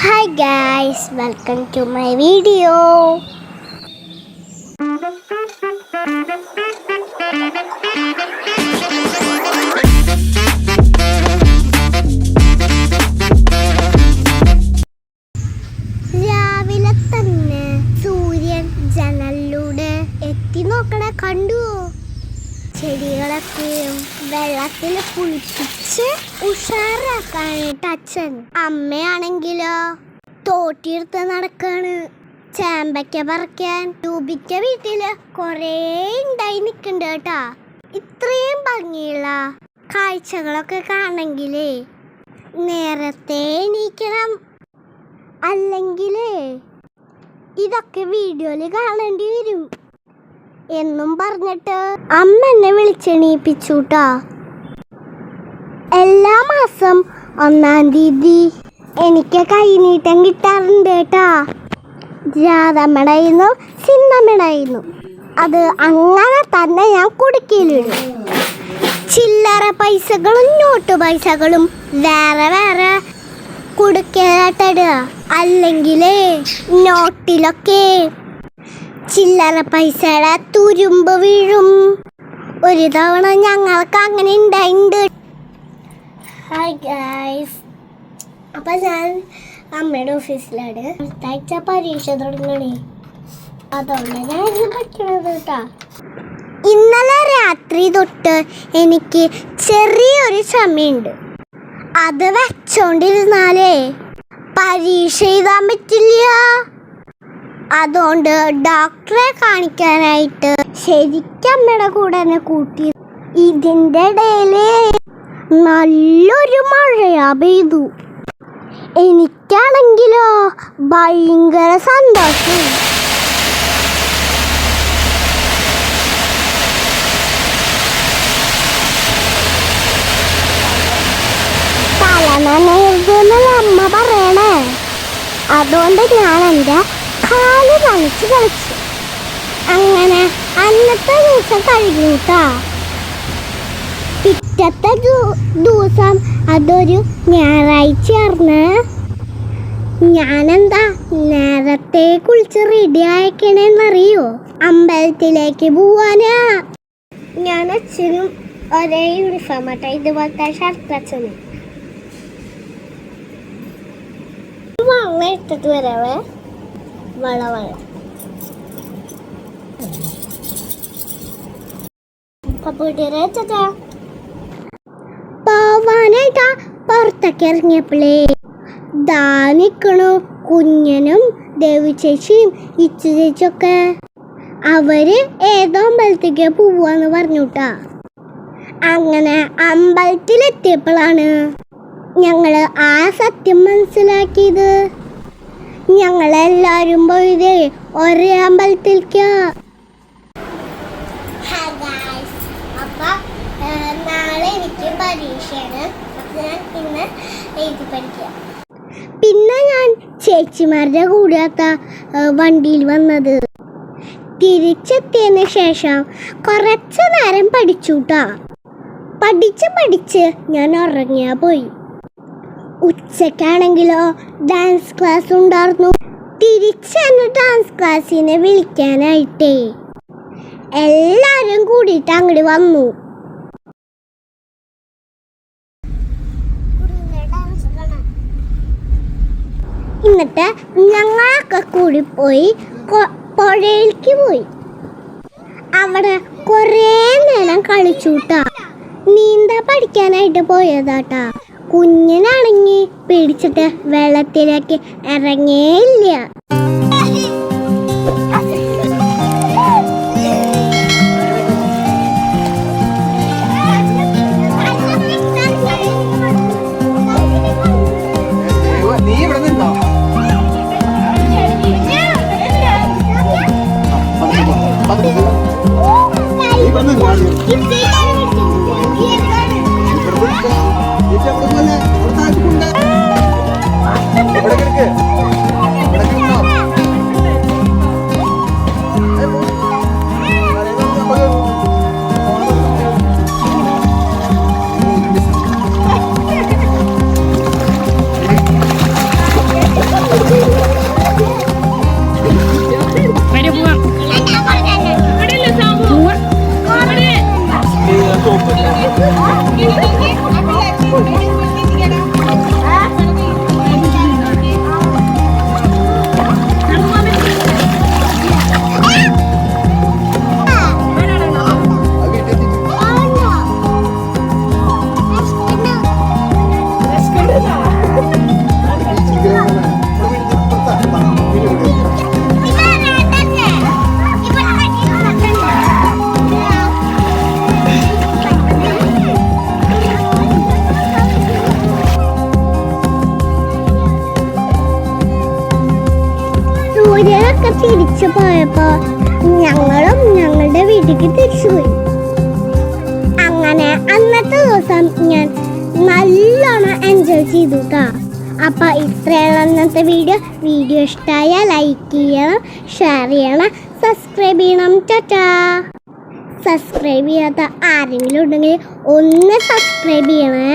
Hi guys, welcome to my video. രാവിലെ തന്നെ സൂര്യൻ ജനലിലൂടെ എത്തി നോക്കണേ കണ്ടു. ചെടികളൊക്കെയും വെള്ളത്തിൽ കുളിപ്പിച്ച് ഉഷാറാക്കാനായിട്ട് അച്ഛൻ. അമ്മയാണെങ്കിലോ തോട്ടിയെടുത്ത് നടക്കാണ്. ചാമ്പയ്ക്ക പറിക്കാൻ രൂപിക്ക വീട്ടില് കൊറേ ഉണ്ടായി നിക്കണ്ട് കേട്ടാ. ഇത്രയും ഭംഗിയുള്ള കാഴ്ചകളൊക്കെ കാണണെങ്കിലേ നേരത്തെ എണീക്കണം, അല്ലെങ്കിലേ ഇതൊക്കെ വീഡിയോയില് കാണേണ്ടി വരും എന്നും പറഞ്ഞിട്ട് അമ്മ എന്നെ വിളിച്ചെണീപ്പിച്ചുട്ടാ. എല്ലാ മാസം 1-ാം തീയതി എനിക്ക് കൈനീട്ടം കിട്ടാറുണ്ട് കേട്ടാ. രാധമ്മടായിരുന്നു ചിന്നമ്മടായിരുന്നു. അത് അങ്ങനെ തന്നെ ഞാൻ കുടുക്കിയിലിടും. ചില്ലറ പൈസകളും നോട്ട് പൈസകളും വേറെ വേറെ കുടുക്കയിലിടുക. അല്ലെങ്കിലേ നോട്ടിലൊക്കെ ചില്ലറ പൈസയുടെ തുരുമ്പ് വീഴും. ഒരു തവണ ഞങ്ങൾക്ക് അങ്ങനെ ഉണ്ടായിട്ടുണ്ട്. ഹായ് ഗൈസ്, അപ്പം ഞാൻ അമ്മയുടെ ഓഫീസിലാണ്. അടുത്താഴ്ച പരീക്ഷ തുടങ്ങണേ, അതുകൊണ്ട് ഞാൻ ഇത് പഠിക്കണത് കേട്ടാ. ഇന്നലെ രാത്രി തൊട്ട് എനിക്ക് ചെറിയൊരു ചുമയുണ്ട്. അത് വെച്ചോണ്ടിരുന്നാലേ പരീക്ഷ എഴുതാൻ പറ്റില്ല. അതുകൊണ്ട് ഡോക്ടറെ കാണിക്കാനായിട്ട് ശരിക്കും അമ്മയുടെ കൂടെ തന്നെ കൂട്ടി. ഇതിൻ്റെ ഇടയില് നല്ലൊരു മഴയാ പെയ്തു. എനിക്കാണെങ്കിലോ ഭയങ്കര സന്തോഷം. തലനനയെന്നല്ല അമ്മ പറയണേ. അതുകൊണ്ട് ഞാൻ എൻ്റെ കാല് നനച്ച് കളിച്ചു. അങ്ങനെ അന്നത്തെ ദിവസം കഴിഞ്ഞിട്ടാ. പിറ്റത്തെ ദിവസം അതൊരു ഞായറാഴ്ചയായിരുന്നു. ഞാനെന്താ നേരത്തെ കുളിച്ച് റെഡി ആയിക്കണേന്നറിയോ? അമ്പലത്തിലേക്ക് പോവാനാ. ഞാൻ അച്ഛനും ഒരേ യൂണിഫോം ആട്ടെ, ഇതുപോലത്തെ ഷർട്ട് അച്ഛനും. വള ഇട്ടിട്ട് വരാവേ. വള പോവാനായിട്ടാ പുറത്തൊക്കെ ഇറങ്ങിയപ്പോളേ ദാ നിക്കണു കുഞ്ഞനും ദേവി ചേച്ചിയും ഇച്ചു ചേച്ചിയൊക്കെ. അവര് ഏതോ അമ്പലത്തേക്ക് പോവാന്ന് പറഞ്ഞുട്ടാ. അങ്ങനെ അമ്പലത്തിലെത്തിയപ്പോഴാണ് ഞങ്ങള് ആ സത്യം മനസ്സിലാക്കിയത്. ഞങ്ങളെല്ലാരും പോയതേ ഒരേ അമ്പലത്തിലേക്കാ. നാളെ എനിക്ക് പരീക്ഷയാണ്. ഞാൻ ഇന്ന് എഴുതി പഠിക്കുക. പിന്നെ ഞാൻ ചേച്ചിമാരുടെ കൂടാത്ത വണ്ടിയിൽ വന്നത്. തിരിച്ചെത്തിയതിന് ശേഷം കുറച്ച് നേരം പഠിച്ചുട്ടാ. പഠിച്ച് ഞാൻ ഉറങ്ങിയാ പോയി. ഉച്ചക്കാണെങ്കിലോ ഡാൻസ് ക്ലാസ് ഉണ്ടായിരുന്നു. തിരിച്ചെന്നെ ഡാൻസ് ക്ലാസ്സിനെ വിളിക്കാനായിട്ടേ എല്ലാരും കൂടിയിട്ട് അങ്ങോട്ട് വന്നു. എന്നിട്ട് ഞങ്ങളൊക്കെ കൂടി പോയി പുഴയിലേക്ക് പോയി. അവിടെ കുറേ നേരം കളിച്ചുട്ടാ. നീന്താൻ പഠിക്കാനായിട്ട് പോയതാട്ടാ. കുഞ്ഞിനാണെങ്കിൽ പിടിച്ചിട്ട് വെള്ളത്തിലേക്ക് ഇറങ്ങേയില്ല. ഇവിടെ സൂര്യനൊക്കെ തിരിച്ചു പോയപ്പോ ഞങ്ങളും ഞങ്ങളുടെ വീട്ടിലേക്ക് തിരിച്ചു പോയി. അങ്ങനെ അന്നത്തെ ദിവസം ഞാൻ നല്ലോണം എൻജോയ് ചെയ്തു കേട്ടോ. അപ്പോൾ ഇത്രയാണ് അന്നത്തെ വീഡിയോ ഇഷ്ടമായാൽ ലൈക്ക് ചെയ്യണം, ഷെയർ ചെയ്യണം, സബ്സ്ക്രൈബ് ചെയ്യണം. ടാറ്റാ. സബ്സ്ക്രൈബ് ചെയ്യാത്ത ആരെങ്കിലും ഉണ്ടെങ്കിൽ ഒന്ന് സബ്സ്ക്രൈബ് ചെയ്യണേ.